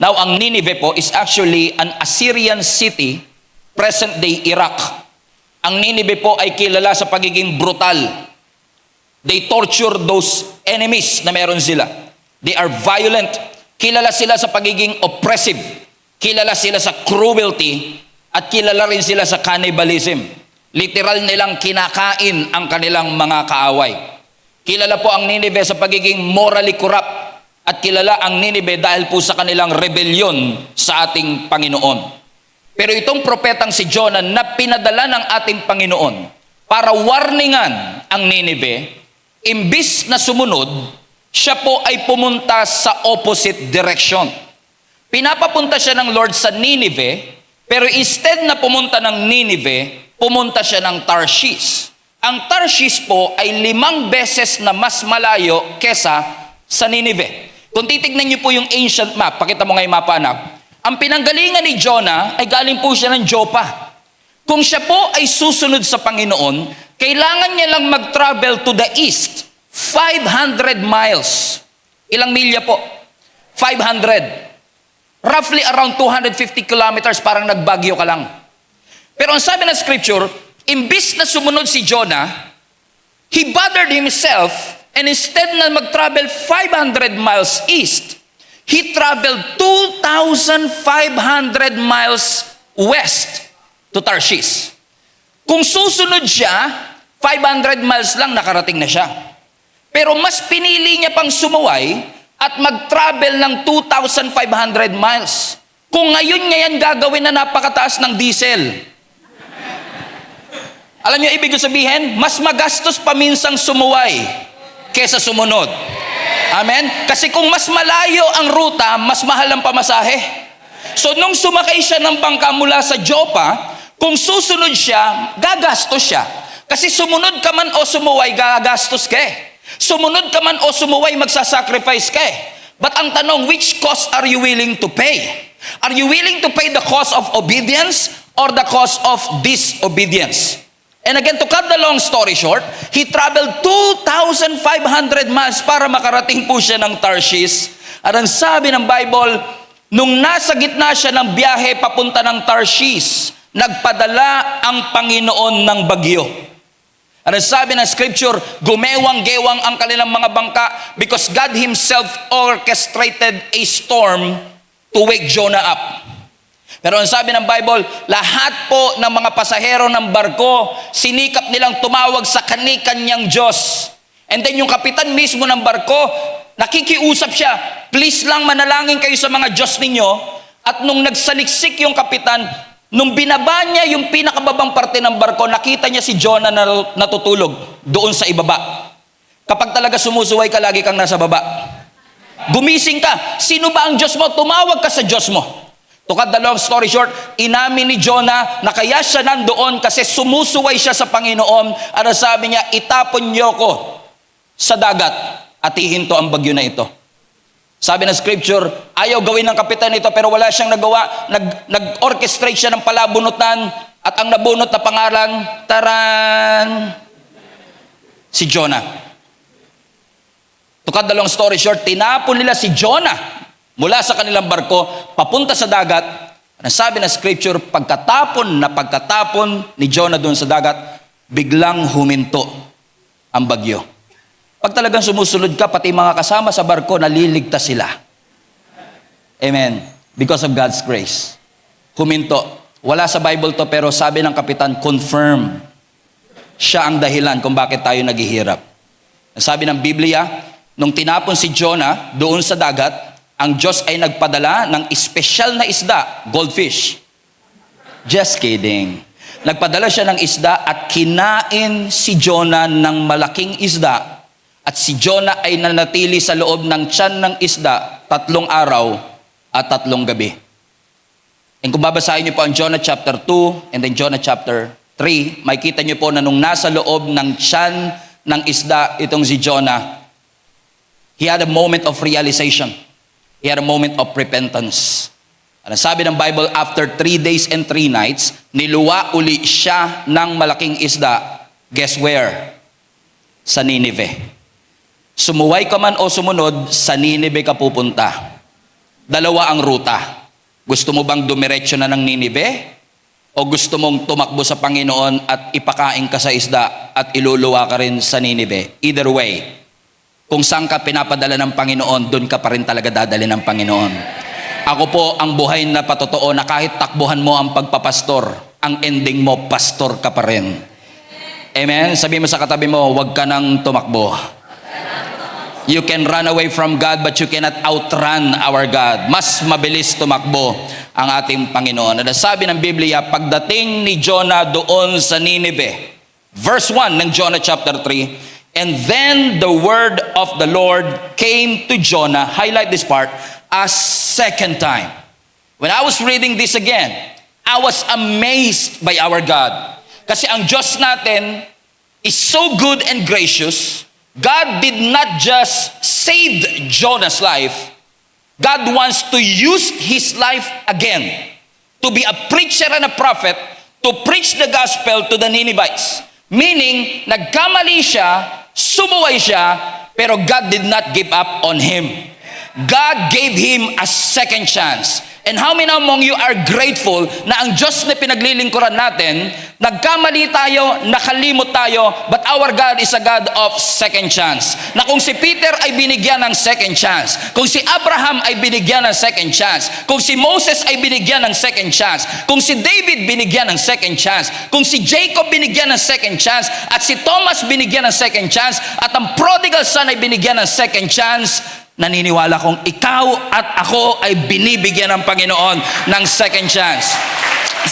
Now, ang Nineveh po is actually an Assyrian city, present-day Iraq. Ang Nineveh po ay kilala sa pagiging brutal. They torture those enemies na meron sila. They are violent. Kilala sila sa pagiging oppressive. Kilala sila sa cruelty. At kilala rin sila sa cannibalism. Literal nilang kinakain ang kanilang mga kaaway. Kilala po ang Nineveh sa pagiging morally corrupt. At kilala ang Nineveh dahil po sa kanilang rebellion sa ating Panginoon. Pero itong propetang si Jonah na pinadala ng ating Panginoon para warningan ang Nineveh, imbis na sumunod, siya po ay pumunta sa opposite direction. Pinapapunta siya ng Lord sa Nineveh, pero instead na pumunta ng Nineveh, pumunta siya ng Tarshish. Ang Tarshish po ay 5 beses na mas malayo kesa sa Nineveh. Kung titignan niyo po yung ancient map, pakita mo nga yung mapa, anak. Ang pinanggalingan ni Jonah ay galing po siya ng Joppa. Kung siya po ay susunod sa Panginoon, kailangan niya lang mag-travel to the east, 500 miles. Ilang milya po? 500. Roughly around 250 kilometers, parang nagbagyo ka lang. Pero ang sabi ng scripture, imbis na sumunod si Jonah, he bothered himself, and instead na mag-travel 500 miles east, he traveled 2,500 miles west to Tarshish. Kung susunod siya, 500 miles lang nakarating na siya. Pero mas pinili niya pang sumuway at mag-travel ng 2,500 miles. Kung ngayon niya yan gagawin na napakataas ng diesel. Alam niyo ibig sabihin, mas magastos paminsang sumuway kesa sumunod. Amen? Kasi kung mas malayo ang ruta, mas mahal ang pamasahe. So nung sumakay siya ng bangka mula sa Joppa, kung susunod siya, gagastos siya. Kasi sumunod ka man o sumuway, gagastos ka eh. Sumunod ka man o sumuway, magsasacrifice ka eh. But ang tanong, which cost are you willing to pay? Are you willing to pay the cost of obedience or the cost of disobedience? And again, to cut the long story short, he traveled 2,500 miles para makarating po siya ng Tarshish. At ang sabi ng Bible, nung nasa gitna siya ng biyahe papunta ng Tarshish, nagpadala ang Panginoon ng bagyo. At ang sabi ng scripture, gumewang-gewang ang kanilang mga bangka because God Himself orchestrated a storm to wake Jonah up. Pero ang sabi ng Bible, lahat po ng mga pasahero ng barko, sinikap nilang tumawag sa kani-kanyang Diyos. And then yung kapitan mismo ng barko, nakikiusap siya, please lang manalangin kayo sa mga Diyos ninyo. At nung nagsaliksik yung kapitan, nung binaba niya yung pinakababang parte ng barko, nakita niya si Jonah na natutulog doon sa ibaba. Kapag talaga sumusuway ka, lagi kang nasa baba. Gumising ka. Sino ba ang Diyos mo? Tumawag ka sa Diyos mo. To cut the long story short, inamin ni Jonah na kaya siya nandoon kasi sumusuway siya sa Panginoon. At sabi niya, itapon niyo ko sa dagat at ihinto ang bagyo na ito. Sabi ng scripture, ayaw gawin ng kapitan ito pero wala siyang nagawa. Nag-orchestrate siya ng palabunutan at ang nabunot na pangalan, taran, si Jonah. To cut the long story short, tinapon nila si Jonah mula sa kanilang barko, papunta sa dagat. Ang sabi ng scripture, pagkatapon ni Jonah doon sa dagat, biglang huminto ang bagyo. Pag talagang sumusunod ka, pati mga kasama sa barko, naliligtas sila. Amen. Because of God's grace. Huminto. Wala sa Bible to, pero sabi ng kapitan, confirm. Siya ang dahilan kung bakit tayo naghihirap. Sabi ng Biblia, nung tinapon si Jonah doon sa dagat, ang Diyos ay nagpadala ng espesyal na isda, goldfish. Just kidding. Nagpadala siya ng isda at kinain si Jonah ng malaking isda. At si Jonah ay nanatili sa loob ng tiyan ng isda 3 araw at 3 gabi. And kung babasahin niyo po ang Jonah chapter 2 and then Jonah chapter 3, makikita niyo po na nung nasa loob ng tiyan ng isda itong si Jonah, he had a moment of realization. He had a moment of repentance. Ang sabi ng Bible, after 3 days and 3 nights, niluwa uli siya ng malaking isda. Guess where? Sa Nineveh. Sumuway ka man o sumunod, sa Nineveh ka pupunta. Dalawa ang ruta. Gusto mo bang dumiretso na ng Ninive? O gusto mong tumakbo sa Panginoon at ipakain ka sa isda at iluluwa ka rin sa Ninive? Either way, kung saan ka pinapadala ng Panginoon, doon ka pa rin talaga dadali ng Panginoon. Ako po ang buhay na patotoo na kahit takbuhan mo ang pagpapastor, ang ending mo, pastor ka pa rin. Amen? Sabi mo sa katabi mo, huwag ka nang tumakbo. You can run away from God, but you cannot outrun our God. Mas mabilis tumakbo ang ating Panginoon. At sabi ng Biblia, pagdating ni Jonah doon sa Nineveh, verse 1 ng Jonah chapter 3, and then the word of the Lord came to Jonah, highlight this part, a second time. When I was reading this again, I was amazed by our God. Kasi ang Diyos natin is so good and gracious. God did not just save Jonah's life. God wants to use his life again to be a preacher and a prophet to preach the gospel to the Ninevites. Meaning, nagkamali siya, sumuway siya, pero God did not give up on him. God gave him a second chance. And how many among you are grateful na ang Diyos na pinaglilingkuran natin, nagkamali tayo, nakalimot tayo, but our God is a God of second chance. Na kung si Peter ay binigyan ng second chance, kung si Abraham ay binigyan ng second chance, kung si Moses ay binigyan ng second chance, kung si David binigyan ng second chance, kung si Jacob binigyan ng second chance, at si Thomas binigyan ng second chance, at ang prodigal son ay binigyan ng second chance, naniniwala kong ikaw at ako ay binibigyan ng Panginoon ng second chance,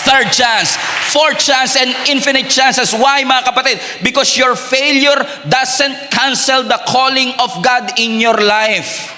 third chance, fourth chance, and infinite chances. Why, mga kapatid? Because your failure doesn't cancel the calling of God in your life.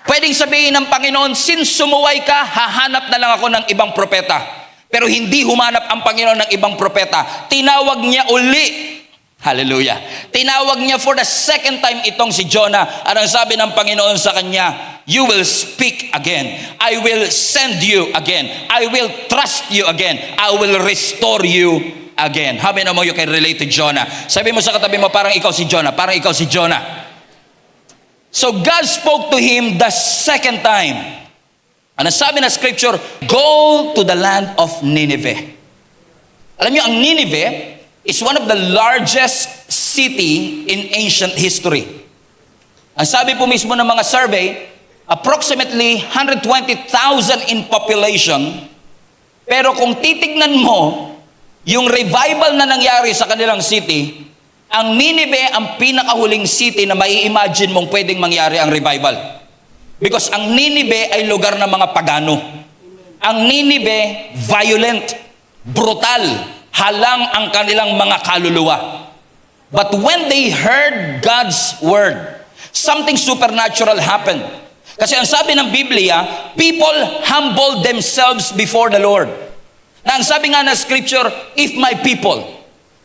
Pwedeng sabihin ng Panginoon, since sumuway ka, hahanap na lang ako ng ibang propeta. Pero hindi humanap ang Panginoon ng ibang propeta. Tinawag niya uli. Hallelujah. Tinawag niya for the second time itong si Jonah. At ang sabi ng Panginoon sa kanya, you will speak again. I will send you again. I will trust you again. I will restore you again. How many of you can relate to Jonah? Sabi mo sa katabi mo, parang ikaw si Jonah. Parang ikaw si Jonah. So God spoke to him the second time. Ano sabi na scripture? Go to the land of Nineveh. Alam niyo, ang Nineveh is one of the largest city in ancient history. Ang sabi po mismo ng mga survey, approximately 120,000 in population. Pero kung titignan mo, yung revival na nangyari sa kanilang city, ang Nineveh ang pinakahuling city na mai-imagine mong pwedeng mangyari ang revival. Because ang Nineveh ay lugar ng mga pagano. Ang Nineveh, violent, brutal, halang ang kanilang mga kaluluwa. But when they heard God's word, something supernatural happened. Kasi ang sabi ng Biblia, people humble themselves before the Lord. Na ang sabi nga na scripture, if my people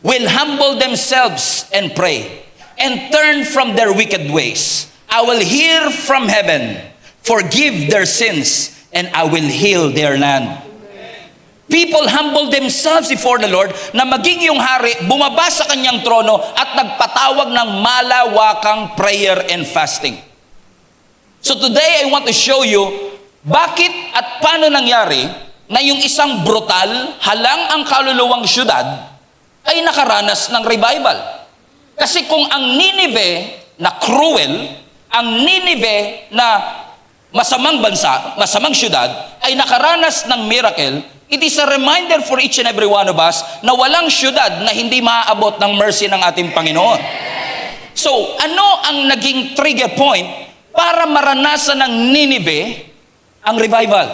will humble themselves and pray and turn from their wicked ways, I will hear from heaven, forgive their sins, and I will heal their land. People humble themselves before the Lord na maging yung hari, bumaba sa kanyang trono at nagpatawag ng malawakang prayer and fasting. So today I want to show you bakit at paano nangyari na yung isang brutal, halang ang kaluluwang syudad ay nakaranas ng revival. Kasi kung ang Nineveh na cruel, ang Nineveh na masamang bansa, masamang syudad ay nakaranas ng miracle, it is a reminder for each and every one of us na walang syudad na hindi maaabot ng mercy ng ating Panginoon. So, ano ang naging trigger point para maranasan ng Nineveh ang revival?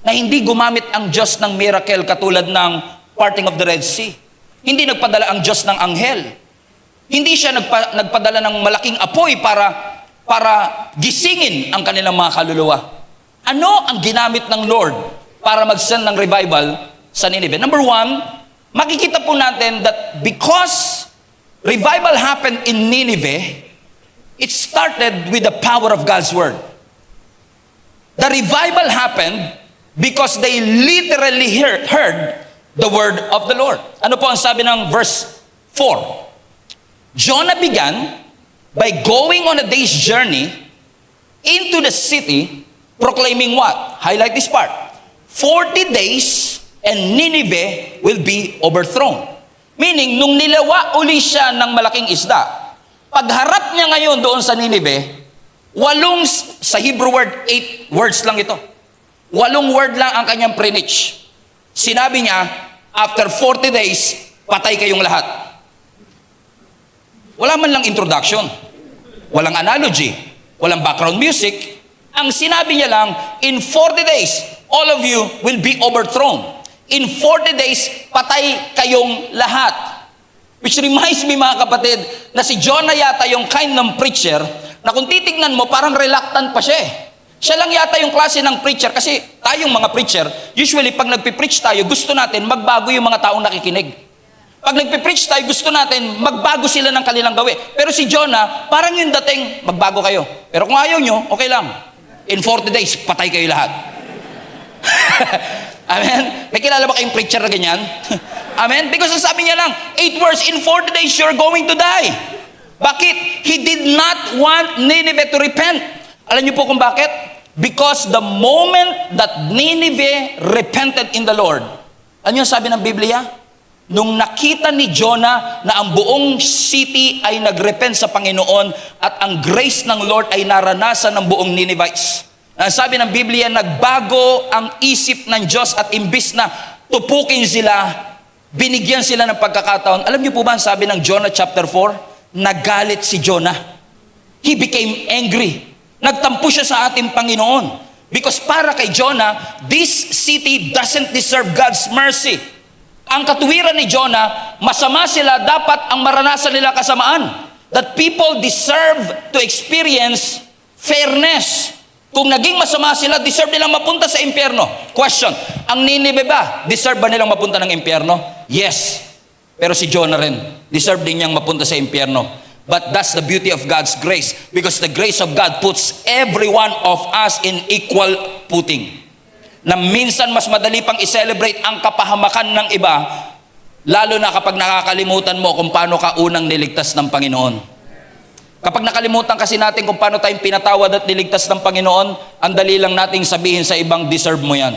Na hindi gumamit ang Diyos ng miracle katulad ng parting of the Red Sea. Hindi nagpadala ang Diyos ng anghel. Hindi siya nagpadala ng malaking apoy para gisingin ang kanilang mga kaluluwa. Ano ang ginamit ng Lord para mag-send ng revival sa Nineveh? Number one, makikita po natin that because revival happened in Nineveh, it started with the power of God's word. The revival happened because they literally heard the word of the Lord. Ano po ang sabi ng verse 4? Jonah began by going on a day's journey into the city proclaiming what? Highlight this part. 40 days and Nineveh will be overthrown. Meaning, nung nilawa uli siya ng malaking isda, pagharap niya ngayon doon sa Nineveh, sa Hebrew word, 8 words lang ito. 8 word lang ang kanyang preach. Sinabi niya, after 40 days, patay kayong lahat. Wala man lang introduction. Walang analogy. Walang background music. Ang sinabi niya lang, in 40 days, all of you will be overthrown. In 40 days, patay kayong lahat. Which reminds me mga kapatid, na si Jonah yata yung kind ng preacher na kung titignan mo, parang reluctant pa siya eh. Siya lang yata yung klase ng preacher kasi tayong mga preacher, usually pag nagpipreach tayo, gusto natin magbago yung mga taong nakikinig. Pag nagpipreach tayo, gusto natin magbago sila ng kanilang gawi. Pero si Jonah, parang yung dating, magbago kayo. Pero kung ayaw nyo, okay lang. In 40 days, patay kayo lahat. Amen? May kilala ba kayong preacher na ganyan? Amen? Because sabi niya lang, 8 words, in 40 days, you're going to die. Bakit? He did not want Nineveh to repent. Alam niyo po kung bakit? Because the moment that Nineveh repented in the Lord, ano yung sabi ng Biblia? Nung nakita ni Jonah na ang buong city ay nagrepent sa Panginoon at ang grace ng Lord ay naranasan ng buong Ninevites. Ang sabi ng Biblia, nagbago ang isip ng Diyos at imbis na tupukin sila, binigyan sila ng pagkakataon. Alam niyo po ba ang sabi ng Jonah chapter 4? Nagalit si Jonah. He became angry. Nagtampo siya sa ating Panginoon. Because para kay Jonah, this city doesn't deserve God's mercy. Ang katuwiran ni Jonah, masama sila, dapat ang maranasan nila kasamaan. That people deserve to experience fairness. Kung naging masama sila, deserve nilang mapunta sa impyerno. Question, ang Nineveh ba, deserve ba nilang mapunta ng impyerno? Yes. Pero si Jonah rin, deserve din niyang mapunta sa impyerno. But that's the beauty of God's grace. Because the grace of God puts every one of us in equal footing. Na minsan mas madali pang i-celebrate ang kapahamakan ng iba, lalo na kapag nakakalimutan mo kung paano ka unang niligtas ng Panginoon. Kapag nakalimutan kasi natin kung paano tayong pinatawad at niligtas ng Panginoon, ang dali lang nating sabihin sa ibang, deserve mo yan.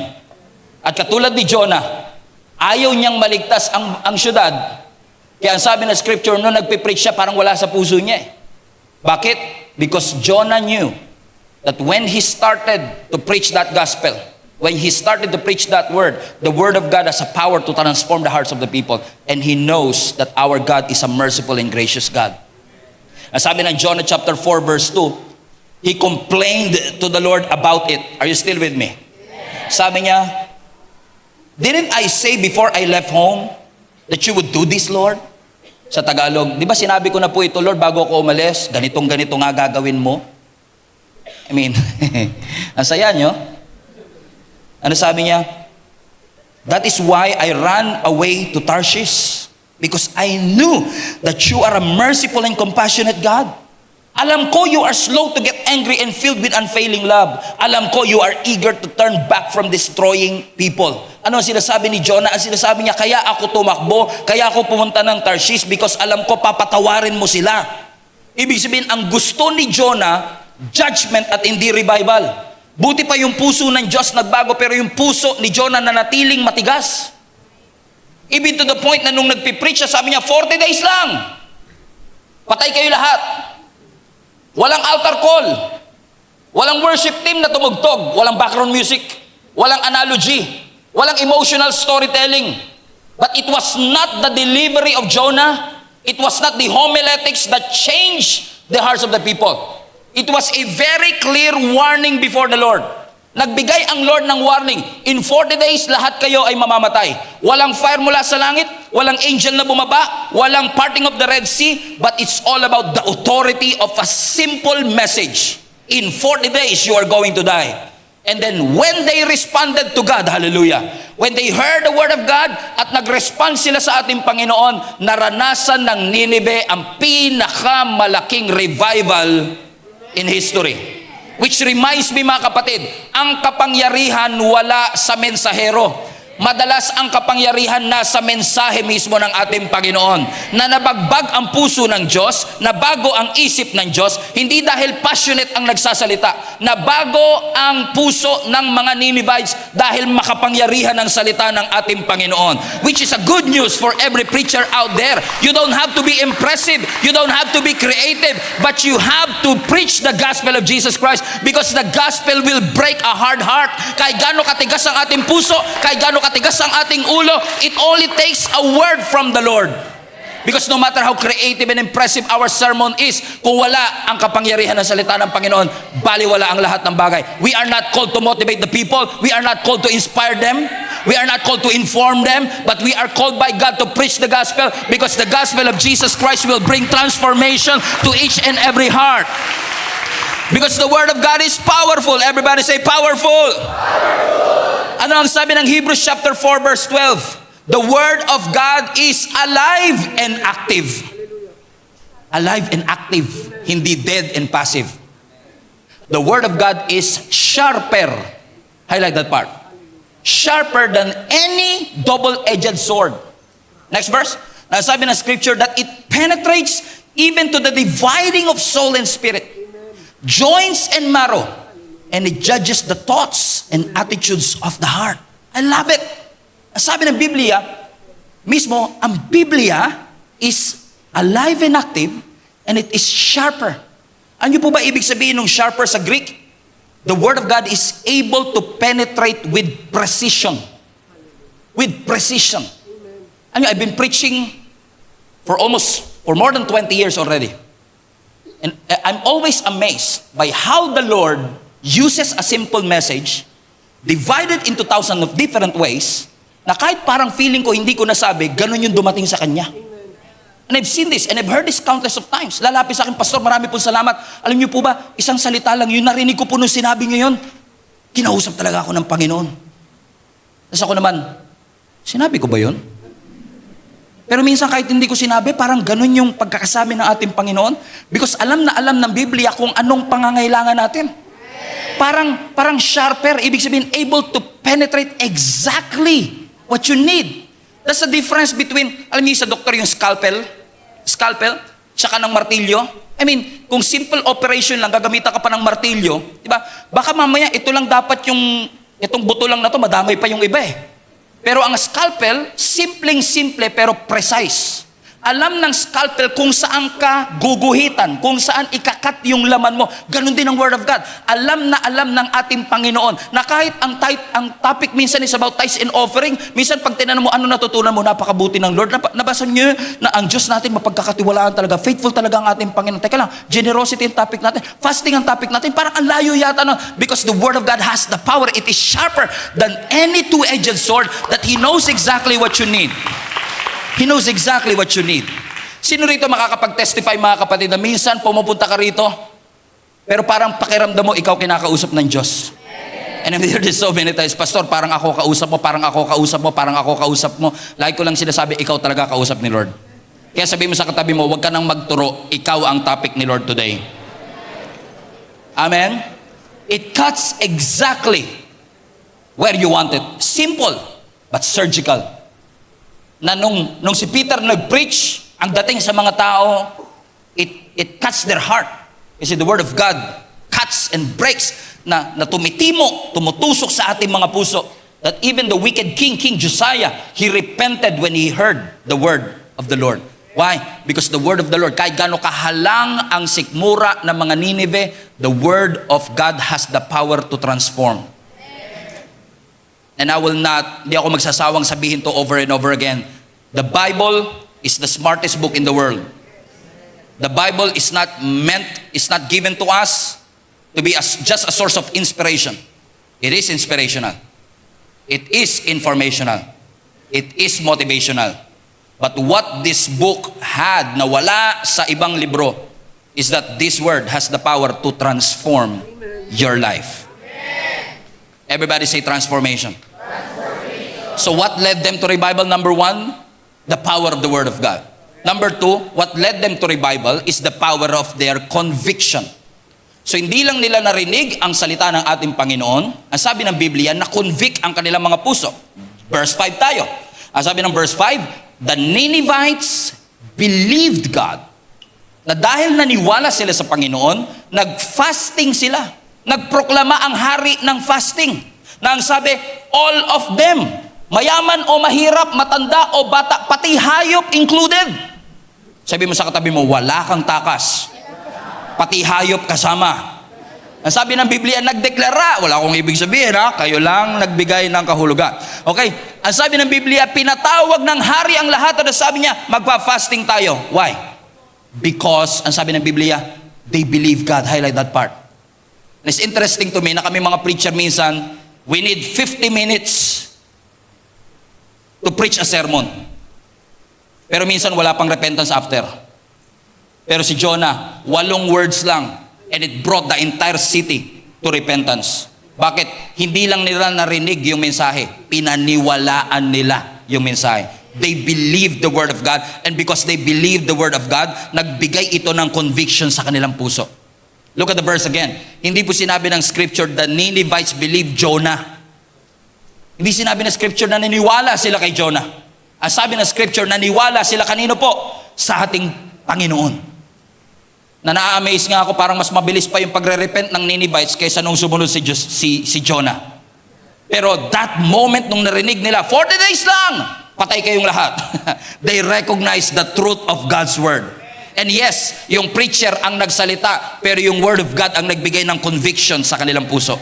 At katulad ni Jonah, ayaw niyang maligtas ang syudad. Kaya ang sabi ng scripture, nung nagpipreach siya, parang wala sa puso niya eh. Bakit? Because Jonah knew that when he started to preach that gospel, when he started to preach that word, the word of God has a power to transform the hearts of the people. And he knows that our God is a merciful and gracious God. Ang sabi ng Jonah chapter 4 verse 2, he complained to the Lord about it. Are you still with me? Sabi niya, didn't I say before I left home that you would do this, Lord? Sa Tagalog, di ba sinabi ko na po ito, Lord, bago ako umalis, ganito nga gagawin mo? I mean, ang saya nyo. Ano sabi niya? That is why I ran away to Tarshish, because I knew that you are a merciful and compassionate God. Alam ko you are slow to get angry and filled with unfailing love. Alam ko you are eager to turn back from destroying people. Ano ang sinasabi ni Jonah? Ang sinasabi niya, kaya ako tumakbo, kaya ako pumunta ng Tarshish because alam ko papatawarin mo sila. Ibig sabihin, ang gusto ni Jonah, judgment at hindi revival. Buti pa yung puso ng Diyos nagbago, pero yung puso ni Jonah nanatiling matigas. Even to the point na nung nagpipreach siya, sabi niya, 40 days lang. Patay kayo lahat. Walang altar call. Walang worship team na tumugtog. Walang background music. Walang analogy. Walang emotional storytelling. But it was not the delivery of Jonah. It was not the homiletics that changed the hearts of the people. It was a very clear warning before the Lord. Nagbigay ang Lord ng warning. In 40 days, lahat kayo ay mamamatay. Walang fire mula sa langit, walang angel na bumaba, walang parting of the Red Sea, but it's all about the authority of a simple message. In 40 days, you are going to die. And then when they responded to God, hallelujah, when they heard the word of God at nag-respond sila sa ating Panginoon, naranasan ng Nineveh ang pinakamalaking revival in history. Which reminds me mga kapatid, ang kapangyarihan wala sa mensahero. Madalas ang kapangyarihan nasa mensahe mismo ng ating Panginoon na nabagbag ang puso ng Diyos, nabago ang isip ng Diyos, hindi dahil passionate ang nagsasalita, nabago ang puso ng mga Ninevites dahil makapangyarihan ang salita ng ating Panginoon. Which is a good news for every preacher out there. You don't have to be impressive, you don't have to be creative, but you have to preach the gospel of Jesus Christ, because the gospel will break a hard heart. Kahit gaano katigas ang ating puso, kahit gaano katigas ang ating ulo, it only takes a word from the Lord. Because no matter how creative and impressive our sermon is, kung wala ang kapangyarihan ng salita ng Panginoon, baliwala ang lahat ng bagay. We are not called to motivate the people. We are not called to inspire them. We are not called to inform them. But we are called by God to preach the gospel, because the gospel of Jesus Christ will bring transformation to each and every heart. Because the word of God is powerful. Everybody say powerful. Ano ang sabi ng Hebrews chapter 4 verse 12? The word of God is alive and active. Alive and active, hindi dead and passive. The word of God is sharper. Highlight that part. Sharper than any double-edged sword. Next verse. Sabi ng scripture that it penetrates even to the dividing of soul and spirit, joints and marrow, and it judges the thoughts and attitudes of the heart. I love it. Sabi ng Biblia, mismo, ang Biblia is alive and active, and it is sharper. Ano po ba ibig sabihin ng sharper sa Greek? The Word of God is able to penetrate with precision. With precision. I've been preaching for more than 20 years already. And I'm always amazed by how the Lord uses a simple message, divided into thousands of different ways, na kahit parang feeling ko hindi ko nasabi, ganun yung dumating sa Kanya. And I've seen this, and I've heard this countless of times. Lalapit sa akin, Pastor, marami pong salamat. Alam niyo po ba, isang salita lang, yung narinig ko po nung sinabi niyo yun, kinausap talaga ako ng Panginoon. Tapos ako naman, sinabi ko ba yun? Pero minsan kahit hindi ko sinabi, parang ganun yung pagkakasabi ng ating Panginoon, because alam na alam ng Biblia kung anong pangangailangan natin. Parang sharper, ibig sabihin able to penetrate exactly what you need. That's the difference between, alam niyo sa doktor yung scalpel, tsaka ng martilyo. I mean, kung simple operation lang, gagamitan ka pa ng martilyo, di ba? Baka mamaya ito lang dapat itong buto lang na to, madamay pa yung iba eh. Pero ang scalpel, simpleng-simple pero precise. Alam ng scalpel kung saan ka guguhitan, kung saan ikakat yung laman mo. Ganon din ang Word of God. Alam na alam ng ating Panginoon na kahit ang topic minsan is about tithes and offering, minsan pag tinanong mo, ano natutunan mo, napakabuti ng Lord. Nabasa niyo na ang Diyos natin mapagkakatiwalaan talaga. Faithful talaga ang ating Panginoon. Teka lang, generosity ang topic natin. Fasting ang topic natin. Parang ang layo yata na. Because the Word of God has the power. It is sharper than any two-edged sword, that He knows exactly what you need. He knows exactly what you need. Sino rito makakapag-testify, mga kapatid, na minsan pumupunta ka rito, pero parang pakiramdam mo, ikaw kinakausap ng Diyos. And I've heard this so many times, Pastor, parang ako kausap mo, parang ako kausap mo, parang ako kausap mo. Lagi ko lang sinasabi, ikaw talaga kausap ni Lord. Kaya sabi mo sa katabi mo, huwag ka nang magturo, ikaw ang topic ni Lord today. Amen? It cuts exactly where you want it. Simple, but surgical. Na nung si Peter nag-preach, ang dating sa mga tao, it cuts their heart. Kasi the Word of God cuts and breaks, na tumutusok sa ating mga puso. That even the wicked King Josiah, he repented when he heard the word of the Lord. Why? Because the word of the Lord, kahit gaano kahalang ang sikmura ng mga Nineveh, the Word of God has the power to transform. And hindi ako magsasawang sabihin to over and over again. The Bible is the smartest book in the world. The Bible is not given to us to be just a source of inspiration. It is inspirational. It is informational. It is motivational. But what this book had na wala sa ibang libro is that this word has the power to transform your life. Everybody say transformation. So what led them to revival? Number 1, the power of the Word of God. Number 2, what led them to revival is the power of their conviction. So hindi lang nila narinig ang salita ng ating Panginoon. Ang sabi ng Biblia, na-convict ang kanilang mga puso. Verse 5 tayo. Ang sabi ng verse 5, the Ninevites believed God. Na dahil naniwala sila sa Panginoon, nag-fasting sila. Nagproklama ang hari ng fasting. Na ang sabi, all of them, mayaman o mahirap, matanda o bata, pati hayop included. Sabi mo sa katabi mo, wala kang takas. Pati hayop kasama. Ang sabi ng Biblia, nagdeklara, wala akong ibig sabihin kayo lang nagbigay ng kahulugan. Okay, ang sabi ng Biblia, pinatawag ng hari ang lahat at sabi niya, magpa-fasting tayo. Why? Because, ang sabi ng Biblia, they believe God. Highlight that part. It's interesting to me na kami mga preacher minsan, we need 50 minutes to preach a sermon. Pero minsan wala pang repentance after. Pero si Jonah, 8 words lang. And it brought the entire city to repentance. Bakit? Hindi lang nila narinig yung mensahe. Pinaniwalaan nila yung mensahe. They believed the word of God. And because they believed the word of God, nagbigay ito ng conviction sa kanilang puso. Look at the verse again. Hindi po sinabi ng scripture, the Ninevites believed Jonah. Hindi sinabi ng scripture na naniwala sila kay Jonah. Ang sabi ng scripture, naniwala sila kanino po? Sa ating Panginoon. Na na-amaze nga ako, parang mas mabilis pa yung pagre-repent ng Ninevites kaysa nung sumunod si Jonah. Pero that moment nung narinig nila, 40 days lang, patay kayong lahat. They recognize the truth of God's word. And yes, yung preacher ang nagsalita, pero yung word of God ang nagbigay ng conviction sa kanilang puso.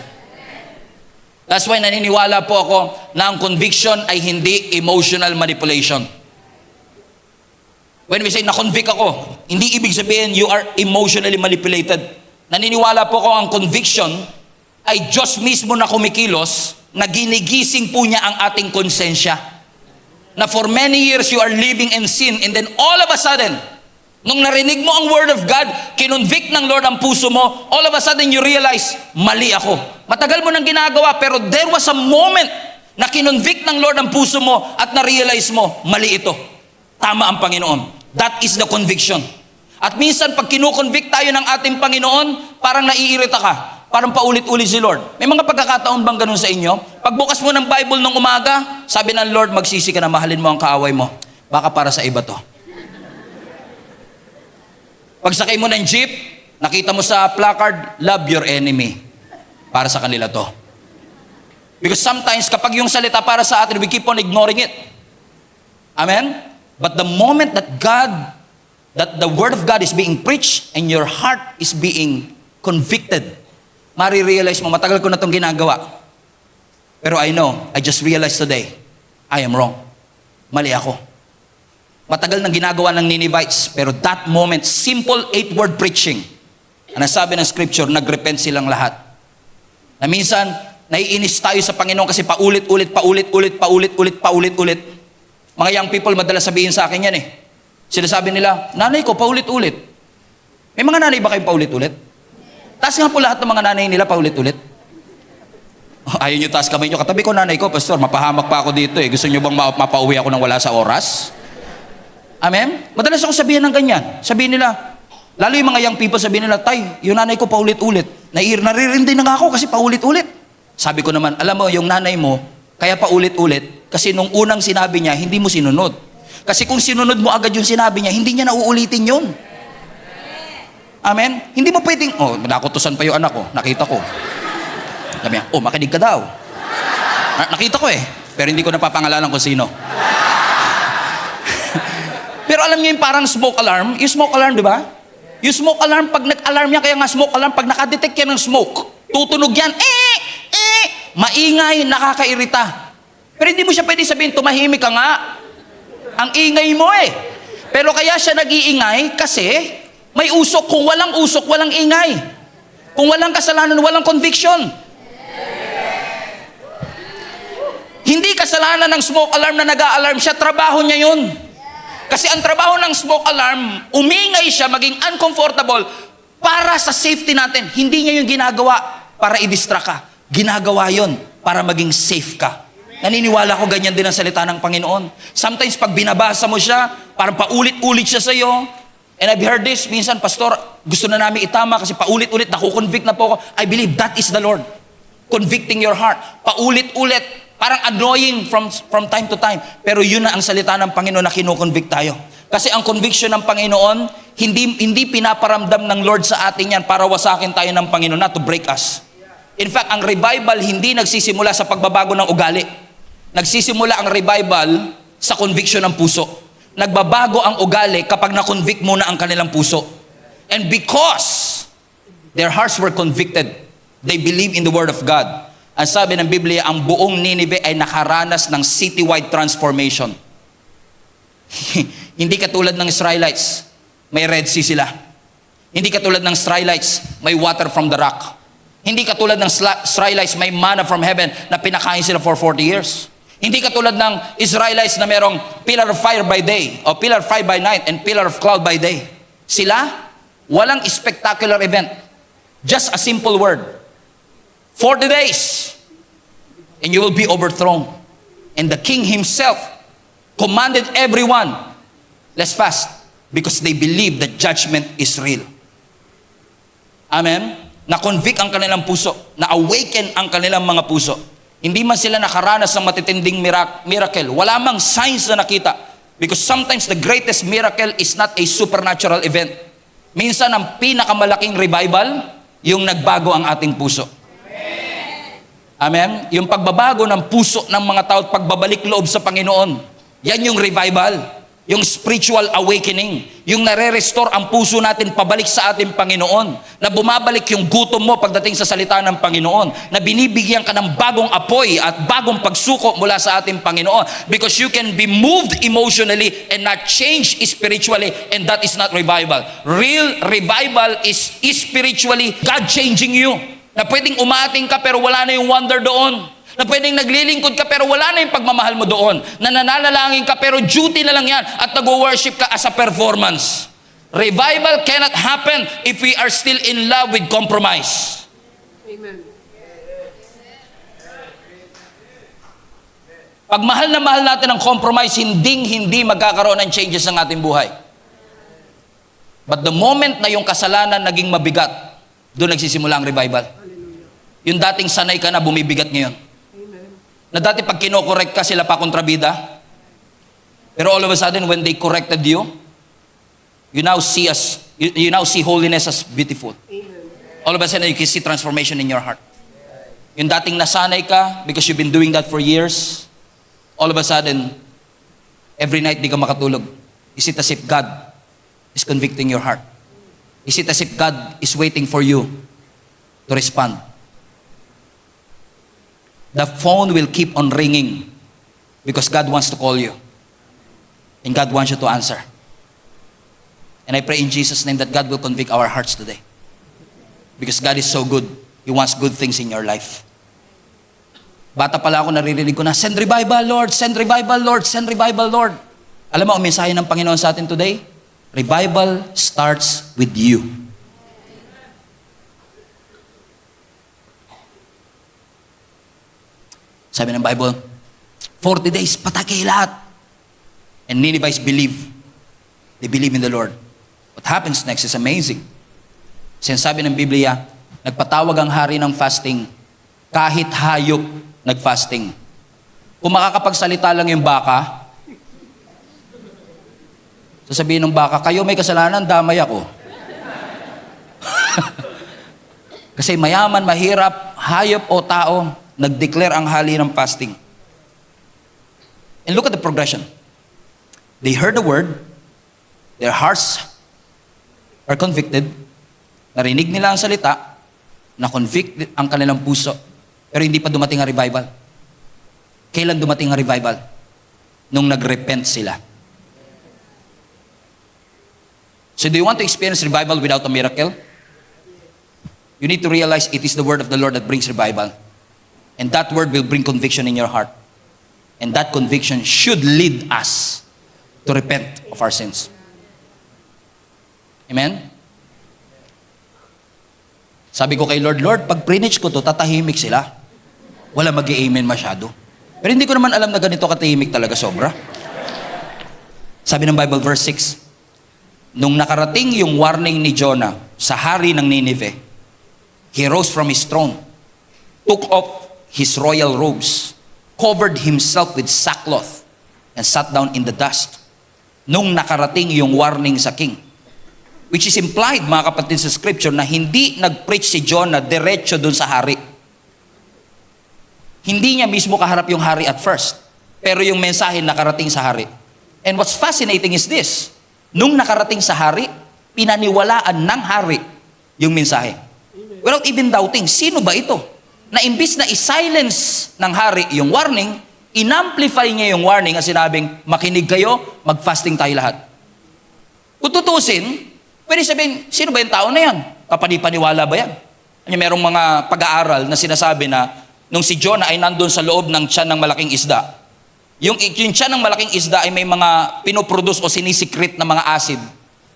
That's why naniniwala po ako na ang conviction ay hindi emotional manipulation. When we say na-convict ako, hindi ibig sabihin you are emotionally manipulated. Naniniwala po ako ang conviction ay Diyos mismo na kumikilos, na ginigising po niya ang ating konsensya. Na for many years you are living in sin and then all of a sudden, nung narinig mo ang word of God, kinonvict ng Lord ang puso mo, all of a sudden you realize, mali ako. Matagal mo nang ginagawa pero there was a moment na kinonvict ng Lord ang puso mo at na-realize mo, mali ito. Tama ang Panginoon. That is the conviction. At minsan pag kinukonvict tayo ng ating Panginoon, parang naiirita ka. Parang paulit-ulit si Lord. May mga pagkakataon bang ganun sa inyo? Pagbukas mo ng Bible nung umaga, sabi ng Lord, magsisi ka na, mahalin mo ang kaaway mo. Baka para sa iba to. Pagsakay mo ng jeep, nakita mo sa placard, love your enemy. Para sa kanila to. Because sometimes kapag yung salita para sa atin, we keep on ignoring it. Amen? But the moment that the word of God is being preached and your heart is being convicted, marirealize mo, matagal ko na itong ginagawa. Pero I just realized today, I am wrong. Mali ako. Matagal nang ginagawa ng Ninevites, pero that moment, simple 8-word preaching, ang nasabi ng scripture, nagrepent silang lahat. Na minsan, naiinis tayo sa Panginoon kasi paulit-ulit. Mga young people, madalas sabihin sa akin yan Sila sabi nila, nanay ko, paulit-ulit. May mga nanay ba kayong paulit-ulit? Taas nga po lahat ng mga nanay nila, paulit-ulit. Ayaw nyo taas kamay nyo. Katabi ko nanay ko, pastor, mapahamak pa ako dito Gusto nyo bang mapauwi ako nang wala sa oras? Amen? Madalas ako sabihin ng ganyan. Sabihin nila, lalo yung mga young people, sabihin nila, tay, yung nanay ko paulit-ulit. Naririndi na nga ako kasi paulit-ulit. Sabi ko naman, alam mo, yung nanay mo, kaya paulit-ulit, kasi nung unang sinabi niya, hindi mo sinunod. Kasi kung sinunod mo agad yung sinabi niya, hindi niya nauulitin yun. Amen? Hindi mo pwedeng, nakutusan pa yung anak ko, nakita ko. Sabi niya, makinig ka daw. Nakita ko pero hindi ko napapangalanan kung sino. Pero alam niyo yung parang smoke alarm? Yung smoke alarm, di ba? Yung smoke alarm, pag nag-alarm yan, kaya nga smoke alarm, pag nakadetect yan ng smoke, tutunog yan, maingay, nakakairita. Pero hindi mo siya pwede sabihin, tumahimik ka nga. Ang ingay mo Pero kaya siya nag-iingay kasi may usok. Kung walang usok, walang ingay. Kung walang kasalanan, walang conviction. Hindi kasalanan ng smoke alarm na nag-a-alarm siya, trabaho niya yun. Kasi ang trabaho ng smoke alarm, umingay siya, maging uncomfortable para sa safety natin. Hindi niya yung ginagawa para i-distract ka. Ginagawa yon para maging safe ka. Naniniwala ko ganyan din ang salita ng Panginoon. Sometimes pag binabasa mo siya, parang paulit-ulit siya sa iyo. And I've heard this, minsan, pastor, gusto na namin itama kasi paulit-ulit, nakukonvict na po ako. I believe that is the Lord. Convicting your heart. Paulit-ulit. Parang annoying from time to time. Pero yun na ang salita ng Panginoon na kinukonvict tayo. Kasi ang conviction ng Panginoon, hindi pinaparamdam ng Lord sa atin yan para wasakin tayo ng Panginoon, not to break us. In fact, ang revival hindi nagsisimula sa pagbabago ng ugali. Nagsisimula ang revival sa conviction ng puso. Nagbabago ang ugali kapag na-convict muna ang kanilang puso. And because their hearts were convicted, they believe in the Word of God. Ang sabi ng Biblia, ang buong Nineveh ay nakaranas ng citywide transformation. Hindi katulad ng Israelites, may Red Sea sila. Hindi katulad ng Israelites, may water from the rock. Hindi katulad ng Israelites, may manna from heaven na pinakain sila for 40 years. Hindi katulad ng Israelites na merong pillar of fire by day, o pillar of fire by night, and pillar of cloud by day. Sila, walang spectacular event. Just a simple word. 40 days, and you will be overthrown. And the king himself commanded everyone, let's fast, because they believe that judgment is real. Amen? Na-convict ang kanilang puso, na-awaken ang kanilang mga puso. Hindi man sila nakaranas ng matitinding miracle. Wala mang signs na nakita. Because sometimes the greatest miracle is not a supernatural event. Minsan ang pinakamalaking revival, yung nagbago ang ating puso. Amen? Yung pagbabago ng puso ng mga tao at pagbabalik loob sa Panginoon. Yan yung revival. Yung spiritual awakening. Yung nare-restore ang puso natin pabalik sa ating Panginoon. Na bumabalik yung gutom mo pagdating sa salita ng Panginoon. Na binibigyan ka ng bagong apoy at bagong pagsuko mula sa ating Panginoon. Because you can be moved emotionally and not change spiritually, and that is not revival. Real revival is spiritually God changing you. Na pwedeng umaating ka pero wala na yung wonder doon. Na pwedeng naglilingkod ka pero wala na yung pagmamahal mo doon. Na nananalangin ka pero duty na lang yan at nag-worship ka as a performance. Revival cannot happen if we are still in love with compromise. Amen. Pag mahal na mahal natin ang compromise, hindi magkakaroon ng changes ng ating buhay. But the moment na yung kasalanan naging mabigat, doon nagsisimula ang revival. Yung dating sanay ka na, bumibigat ngayon. Na dati pag kinokorek ka, sila pa kontrabida. Pero all of a sudden, when they corrected you, you now see holiness as beautiful. All of a sudden, you can see transformation in your heart. Yung dating nasanay ka, because you've been doing that for years, all of a sudden, every night di ka makatulog. Is it as if God is convicting your heart? Is it as if God is waiting for you to respond? The phone will keep on ringing because God wants to call you. And God wants you to answer. And I pray in Jesus' name that God will convict our hearts today. Because God is so good. He wants good things in your life. Bata pala ako, naririnig ko na, send revival, Lord, send revival, Lord, send revival, Lord. Alam mo, ang mensahe ng Panginoon sa atin today? Revival starts with you. Sabi ng Bible, 40 days, patay kayo lahat. And Ninevites believe. They believe in the Lord. What happens next is amazing. Sinasabi ng Biblia, nagpatawag ang hari ng fasting, kahit hayop nag-fasting. Kung makakapagsalita lang yung baka, sasabihin ng baka, kayo may kasalanan, damay ako. Kasi mayaman, mahirap, hayop o tao, nag-declare ang hali ng fasting. And look at the progression. They heard the word, their hearts are convicted, narinig nila ang salita, na-convict ang kanilang puso, pero hindi pa dumating ang revival. Kailan dumating ang revival? Nung nag-repent sila. So do you want to experience revival without a miracle? You need to realize it is the word of the Lord that brings revival. And that word will bring conviction in your heart. And that conviction should lead us to repent of our sins. Amen? Sabi ko kay Lord, Lord, pag preach ko to, tatahimik sila. Wala mag-i-amen masyado. Pero hindi ko naman alam na ganito katahimik talaga sobra. Sabi ng Bible, verse 6, nung nakarating yung warning ni Jonah sa hari ng Nineveh, he rose from his throne, took off his royal robes, covered himself with sackcloth and sat down in the dust. Nung nakarating yung warning sa king. Which is implied, mga kapatid, sa scripture, na hindi nag-preach si Jonah diretso dun sa hari. Hindi niya mismo kaharap yung hari at first. Pero yung mensahe nakarating sa hari. And what's fascinating is this. Nung nakarating sa hari, pinaniwalaan ng hari yung mensahe. Without even doubting, sino ba ito? Na imbis na i-silence ng hari yung warning, in-amplify niya yung warning at sinabing, makinig kayo, mag-fasting tayo lahat. Kung tutusin, pwede sabihin, sino ba yung tao na yan? Kapanipaniwala ba yan? Merong mga pag-aaral na sinasabi na nung si Jonah ay nandun sa loob ng tiyan ng malaking isda, yung tiyan ng malaking isda ay may mga pinoproduce o sinisikret na mga acid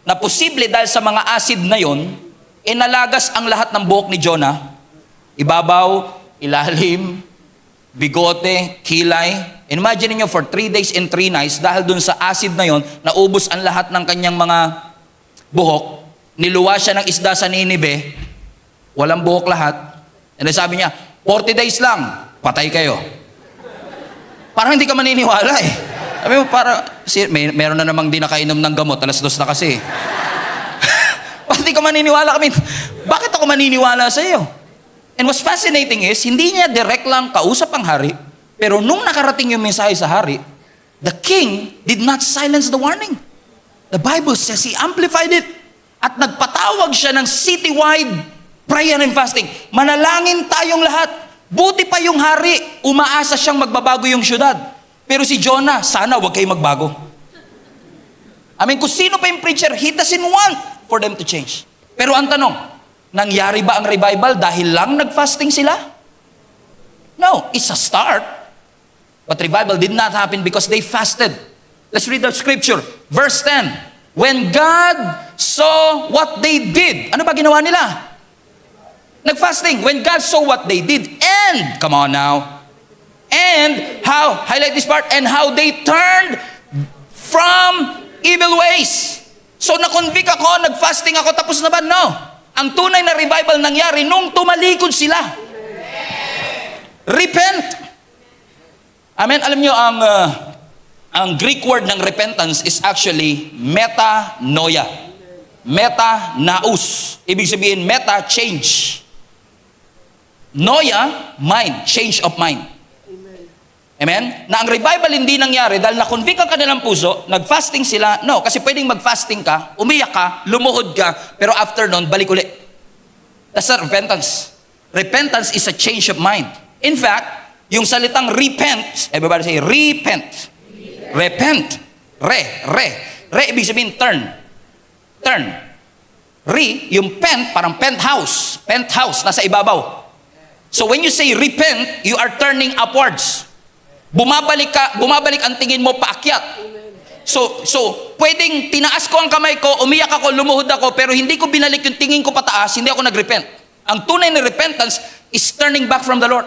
na posible dahil sa mga acid na yon, inalagas ang lahat ng buhok ni Jonah, ibabaw, ilalim, bigote, kilay. Imagine niyo for 3 days and 3 nights, dahil dun sa acid na yon, naubos ang lahat ng kanyang mga buhok, niluwa siya ng isda sa Ninive, walang buhok lahat, and then sabi niya, 40 days lang, patay kayo. Parang hindi ka maniniwala eh. Sabi mo, meron na namang di nakainom ng gamot, 2:00 na kasi. Bakit hindi ka maniniwala kami? Bakit ako maniniwala sa iyo? And what's fascinating is, hindi niya direct lang kausap ang hari, pero nung nakarating yung mensahe sa hari, the king did not silence the warning. The Bible says he amplified it at nagpatawag siya ng citywide prayer and fasting. Manalangin tayong lahat. Buti pa yung hari, umaasa siyang magbabago yung syudad. Pero si Jonah, sana wag kayo magbago. Kung sino pa yung preacher, he doesn't want for them to change. Pero ang tanong, nangyari ba ang revival dahil lang nag-fasting sila? No, it's a start. But revival did not happen because they fasted. Let's read the scripture. Verse 10. When God saw what they did, ano ba ginawa nila? Nag-fasting. When God saw what they did, and, come on now, and how, highlight this part, and how they turned from evil ways. So na-convict ako, nag-fasting ako, tapos na ba? No. Ang tunay na revival nangyari nung tumalikod sila. Repent. Amen. Alam nyo, ang Greek word ng repentance is actually metanoia. Meta-naus. Ibig sabihin, meta, change. Noia, mind, change of mind. Amen? Na ang revival hindi nangyari dahil na-convict ang kanilang puso, nag-fasting sila. No, kasi pwedeng mag-fasting ka, umiyak ka, lumuhod ka, pero after nun, balik ulit. That's not repentance. Repentance is a change of mind. In fact, yung salitang repent, everybody say, repent. Repent. Re, ibig sabihin turn. Turn. Yung parang penthouse. Penthouse, nasa ibabaw. So when you say repent, you are turning upwards. Bumabalik ang tingin mo paakyat. So pwedeng tinaas ko ang kamay ko, umiyak ako, lumuhod ako, pero hindi ko binalik yung tingin ko pataas, hindi ako nag-repent. Ang tunay na repentance is turning back from the Lord.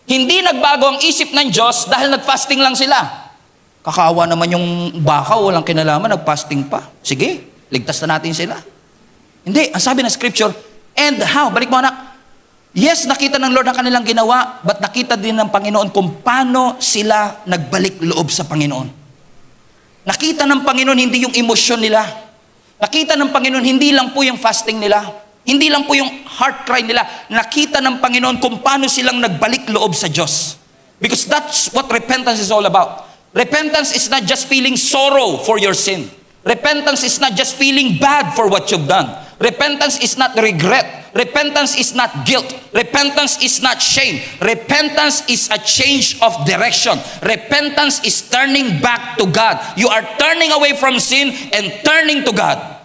Hindi nagbago ang isip ng Diyos dahil nag-fasting lang sila. Kakaawa naman yung baka, walang kinalaman, nag-fasting pa. Sige, ligtas na natin sila. Hindi, ang sabi ng scripture, and how? Balik mo anak. Yes, nakita ng Lord ang kanilang ginawa, but nakita din ng Panginoon kung paano sila nagbalik loob sa Panginoon. Nakita ng Panginoon hindi yung emosyon nila. Nakita ng Panginoon hindi lang po yung fasting nila. Hindi lang po yung heart cry nila. Nakita ng Panginoon kung paano silang nagbalik loob sa Diyos. Because that's what repentance is all about. Repentance is not just feeling sorrow for your sin. Repentance is not just feeling bad for what you've done. Repentance is not regret. Repentance is not guilt. Repentance is not shame. Repentance is a change of direction. Repentance is turning back to God. You are turning away from sin and turning to God.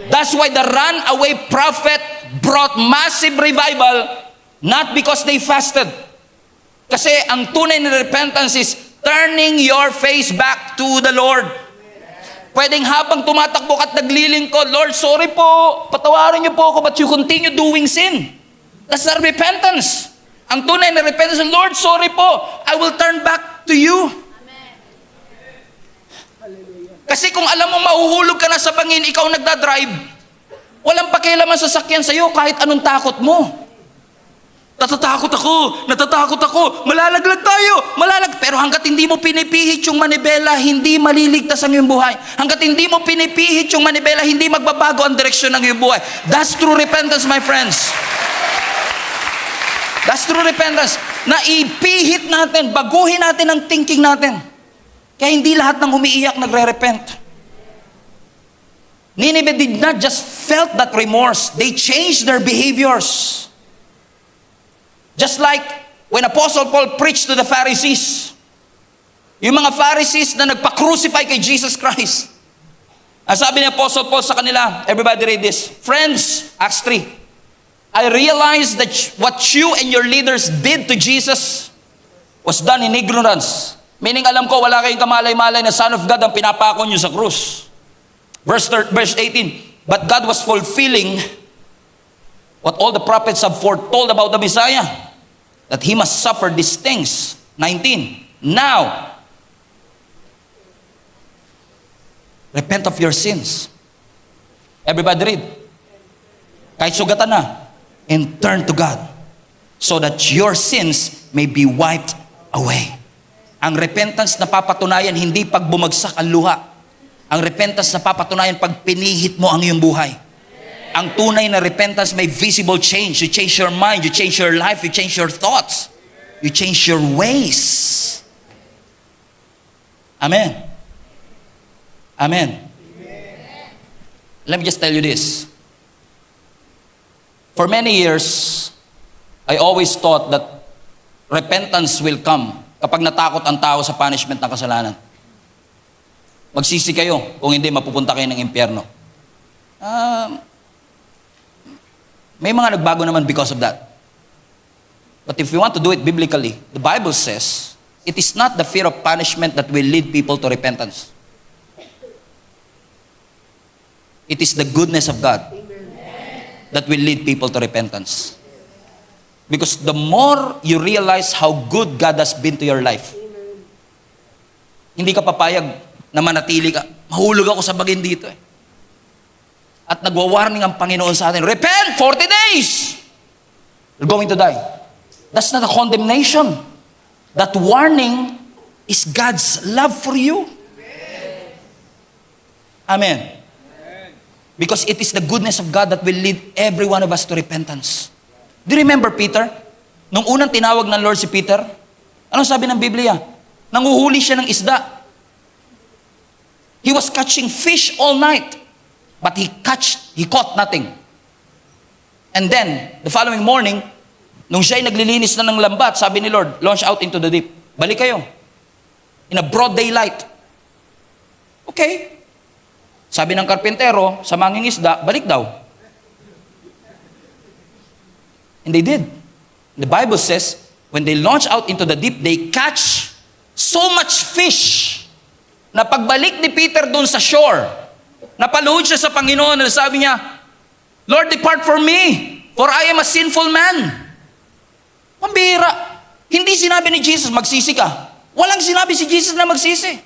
That's why the runaway prophet brought massive revival, not because they fasted. Kasi ang tunay na repentance is turning your face back to the Lord. Pwedeng habang tumatakbo at naglilingkod, Lord, sorry po, patawarin niyo po ako, but you continue doing sin. That's not repentance. Ang tunay na repentance, Lord, sorry po, I will turn back to you. Kasi kung alam mo mahuhulog ka na sa bangin, ikaw nagdadrive, Walang pakialam ang sasakyan sa'yo kahit anong takot mo. Natatakot ako, malalaglag tayo, Pero hanggat hindi mo pinipihit yung manibela, hindi maliligtas ang iyong buhay. Hanggat hindi mo pinipihit yung manibela, hindi magbabago ang direksyon ng iyong buhay. That's true repentance, my friends. That's true repentance. Na ipihit natin, baguhin natin ang thinking natin. Kaya hindi lahat ng umiiyak nagre-repent. Nineveh did not just felt that remorse, they changed their behaviors. Just like when Apostle Paul preached to the Pharisees. Yung mga Pharisees na nagpa-crucify kay Jesus Christ. Ang sabi ni Apostle Paul sa kanila, everybody read this. Friends, Acts 3. I realize that what you and your leaders did to Jesus was done in ignorance. Meaning alam ko wala kayong kamalay-malay na Son of God ang pinapako nyo sa krus. Verse 18. But God was fulfilling what all the prophets have foretold about the Messiah, that He must suffer these things. 19. Now, repent of your sins. Everybody read. Kahit sugatan na. And turn to God, so that your sins may be wiped away. Ang repentance na papatunayan, hindi pag bumagsak ang luha. Ang repentance na papatunayan pag pinihit mo ang iyong buhay. Ang tunay na repentance may visible change. You change your mind, you change your life, you change your thoughts. You change your ways. Amen. Amen. Let me just tell you this. For many years, I always thought that repentance will come kapag natakot ang tao sa punishment ng kasalanan. Magsisi kayo, kung hindi mapupunta kayo ng impyerno. May mga nagbago naman because of that. But if we want to do it biblically, the Bible says, it is not the fear of punishment that will lead people to repentance. It is the goodness of God that will lead people to repentance. Because the more you realize how good God has been to your life, hindi ka papayag na manatili ka. Mahulog ako sa bagin dito eh. At nagwa-warning ang Panginoon sa atin, repent, 40 days! You're going to die. That's not a condemnation. That warning is God's love for you. Amen. Because it is the goodness of God that will lead every one of us to repentance. Do you remember Peter? Nung unang tinawag ng Lord si Peter, anong sabi ng Biblia? Nanguhuli siya ng isda. He was catching fish all night, but he caught nothing. And then, the following morning, nung siya'y naglilinis na ng lambat, sabi ni Lord, launch out into the deep. Balik kayo. In a broad daylight. Okay. Sabi ng karpentero, sa mangingisda, balik daw. And they did. The Bible says, when they launch out into the deep, they catch so much fish na pagbalik ni Peter doon sa shore, napaluhod siya sa Panginoon na sabi niya, Lord, depart from me, for I am a sinful man. Pambihira. Hindi sinabi ni Jesus, magsisi ka. Walang sinabi si Jesus na magsisi.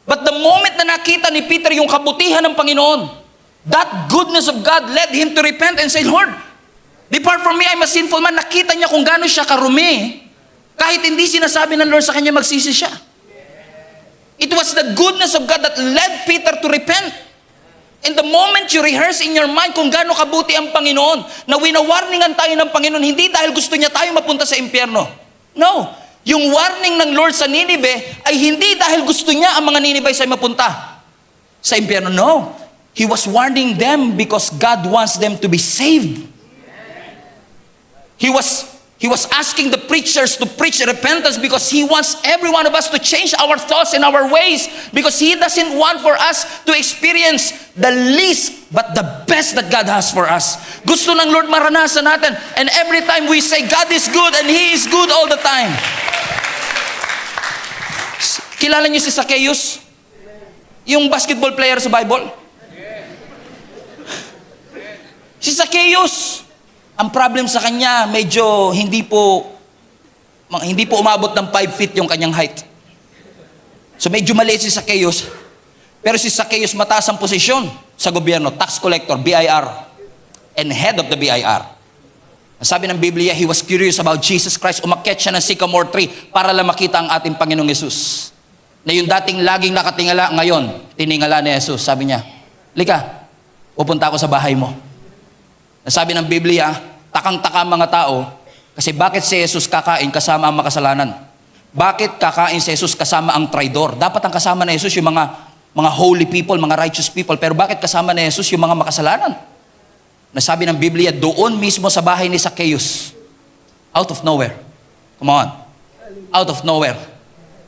But the moment na nakita ni Peter yung kabutihan ng Panginoon, that goodness of God led him to repent and say, Lord, depart from me, I'm a sinful man. Nakita niya kung gaano siya karumi. Kahit hindi sinasabi ng Lord sa kanya, magsisi siya. It was the goodness of God that led Peter to repent. And the moment you rehearse in your mind kung gaano kabuti ang Panginoon, na winawarningan tayo ng Panginoon, hindi dahil gusto niya tayo mapunta sa impyerno. No. Yung warning ng Lord sa Nineveh ay hindi dahil gusto niya ang mga Nineveh ay mapunta sa impyerno. No. He was warning them because God wants them to be saved. He was asking the preachers to preach repentance because He wants every one of us to change our thoughts and our ways, because He doesn't want for us to experience the least but the best that God has for us. Gusto ng Lord maranasan natin, and every time we say God is good and He is good all the time. Kilala niyo si Zacchaeus? Yung basketball player sa Bible? Si Zacchaeus, ang problem sa kanya, medyo hindi po umabot ng 5 feet yung kanyang height. So medyo maliit si Zacchaeus. Pero si Zacchaeus mataas ang posisyon sa gobyerno, tax collector, BIR. and head of the BIR. Sabi ng Biblia, he was curious about Jesus Christ. Umakyat siya ng sycamore tree para lang makita ang ating Panginoong Yesus. Na yung dating laging nakatingala, ngayon, tiningala ni Jesus. Sabi niya, lika, pupunta ako sa bahay mo. Sabi ng Biblia, takang-taka ang mga tao, kasi bakit si Jesus kakain kasama ang makasalanan? Bakit kakain si Jesus kasama ang traidor? Dapat ang kasama ni Jesus yung mga holy people, mga righteous people. Pero bakit kasama ni Jesus yung mga makasalanan? Nasabi ng Biblia, doon mismo sa bahay ni Zacchaeus, out of nowhere. Come on. Out of nowhere.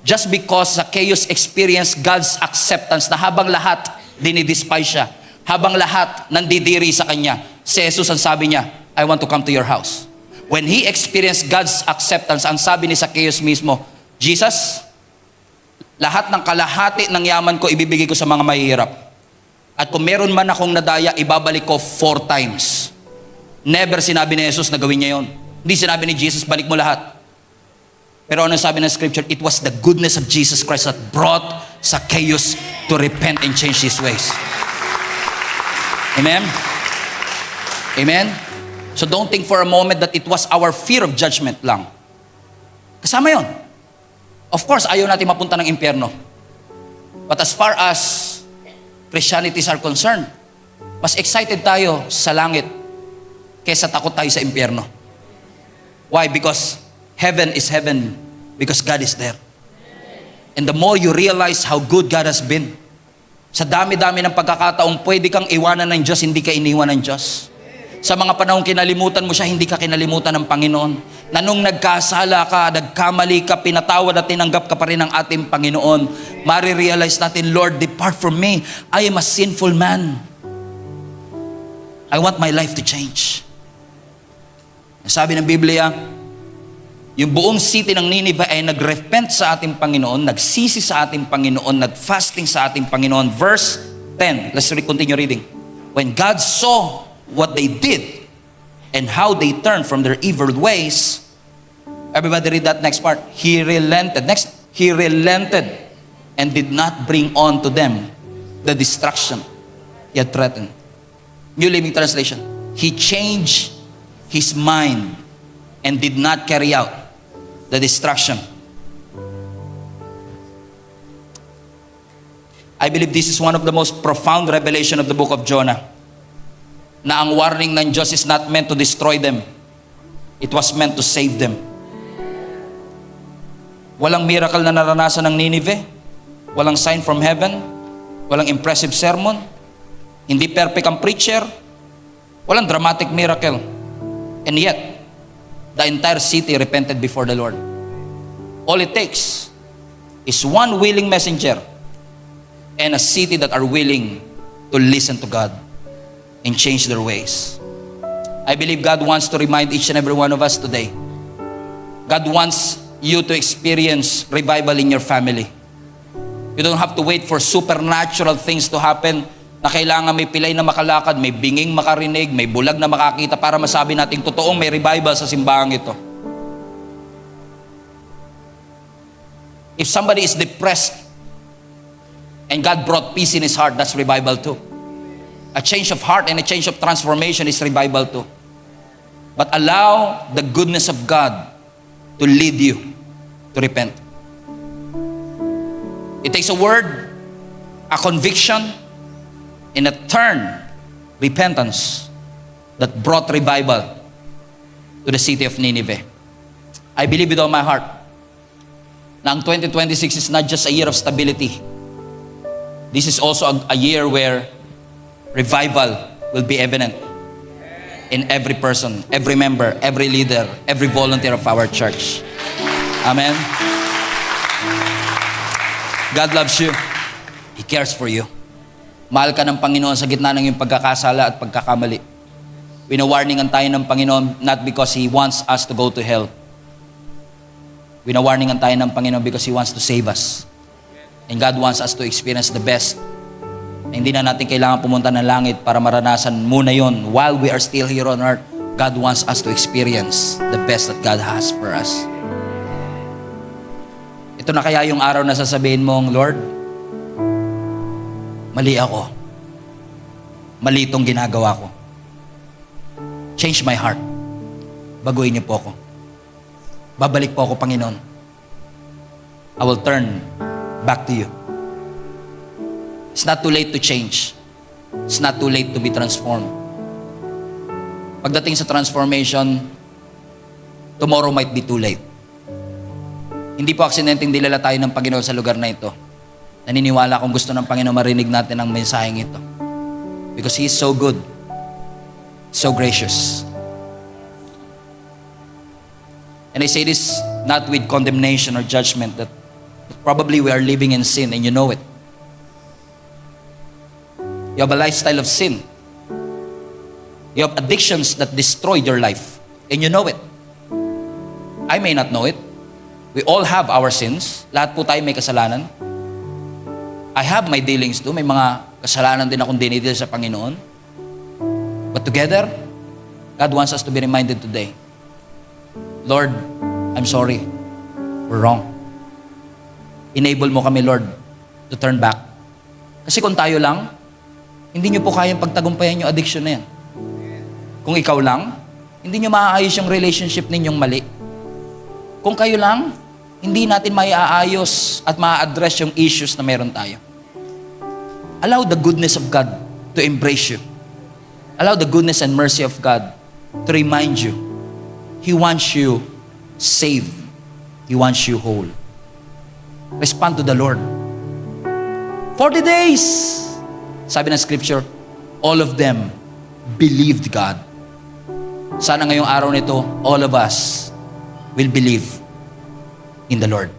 Just because Zacchaeus experienced God's acceptance na habang lahat dinidespise siya, habang lahat nandidiri sa kanya, si Jesus ang sabi niya, I want to come to your house. When he experienced God's acceptance, ang sabi ni Zacchaeus mismo, Jesus, lahat ng kalahati ng yaman ko ibibigay ko sa mga mahihirap. At kung meron man akong nadaya, ibabalik ko 4 times. Never sinabi ni Jesus na gawin niya yun. Hindi sinabi ni Jesus, balik mo lahat. Pero ano sabi ng scripture? It was the goodness of Jesus Christ that brought Zacchaeus to repent and change his ways. Amen? Amen? So don't think for a moment that it was our fear of judgment lang. Kasama yon. Of course, ayaw natin mapunta ng impyerno. But as far as Christianities are concerned, mas excited tayo sa langit kaysa takot tayo sa impyerno. Why? Because heaven is heaven because God is there. And the more you realize how good God has been, sa dami-dami ng pagkakataong pwede kang iwanan ng Diyos, hindi ka iniwan ng Diyos. Sa mga panahong kinalimutan mo siya, hindi ka kinalimutan ng Panginoon. Na nung nagkasala ka, nagkamali ka, pinatawad at tinanggap ka pa rin ng ating Panginoon, marirealize natin, Lord, depart from me. I am a sinful man. I want my life to change. Sabi ng Biblia, yung buong city ng Nineveh ay nag-repent sa ating Panginoon, nagsisi sa ating Panginoon, nag-fasting sa ating Panginoon. Verse 10, let's continue reading. When God saw what they did and how they turned from their evil ways, everybody read that next part. He relented. Next, he relented and did not bring on to them the destruction he had threatened. New Living Translation. He changed his mind and did not carry out the destruction. I believe this is one of the most profound revelation of the book of Jonah. Na ang warning ng Diyos is not meant to destroy them. It was meant to save them. Walang miracle na naranasan ng Nineveh. Walang sign from heaven. Walang impressive sermon. Hindi perfect ang preacher. Walang dramatic miracle. And yet, the entire city repented before the Lord. All it takes is one willing messenger and a city that are willing to listen to God and change their ways. I believe God wants to remind each and every one of us today. God wants you to experience revival in your family. You don't have to wait for supernatural things to happen na kailangan may pilay na makalakad, may binging makarinig, may bulag na makakita para masabi natin totoong may revival sa simbahan ito. If somebody is depressed and God brought peace in his heart, that's revival too. A change of heart and a change of transformation is revival too. But allow the goodness of God to lead you to repent. It takes a word, a conviction, and a turn, repentance, that brought revival to the city of Nineveh. I believe with all my heart na ang 2026 is not just a year of stability. This is also a year where revival will be evident in every person, every member, every leader, every volunteer of our church. Amen. God loves you. He cares for you. Mahal ka ng Panginoon sa gitna ng iyong pagkakasala at pagkakamali. Winawarningan tayo ng Panginoon not because He wants us to go to hell. Winawarningan tayo ng Panginoon because He wants to save us. And God wants us to experience the best. Hindi na natin kailangan pumunta ng langit para maranasan muna yon. While we are still here on earth, God wants us to experience the best that God has for us. Ito na kaya yung araw na sasabihin mong, Lord, mali ako. Mali itong ginagawa ko. Change my heart. Baguhin niyo po ako. Babalik po ako, Panginoon. I will turn back to you. It's not too late to change. It's not too late to be transformed. Pagdating sa transformation, tomorrow might be too late. Hindi po aksidenteng dilala tayo ng Panginoon sa lugar na ito. Naniniwala kung gusto ng Panginoon marinig natin ang mensaheng ito. Because He is so good, so gracious. And I say this not with condemnation or judgment, that probably we are living in sin and you know it. You have a lifestyle of sin. You have addictions that destroyed your life and you know it. I may not know it. We all have our sins. Lahat po tayo may kasalanan. I have my dealings too. May mga kasalanan din akong dinidil sa Panginoon. But together, God wants us to be reminded today, Lord, I'm sorry. We're wrong. Enable mo kami, Lord, to turn back. Kasi kung tayo lang, hindi nyo po kayang pagtagumpayan yung addiction na yan. Kung ikaw lang, hindi nyo maaayos yung relationship ninyong mali. Kung kayo lang, hindi natin maiaayos at maa-address yung issues na meron tayo. Allow the goodness of God to embrace you. Allow the goodness and mercy of God to remind you. He wants you saved. He wants you whole. Respond to the Lord. 40 days. Sabi ng scripture, all of them believed God. Sana ngayong araw nito, all of us will believe in the Lord.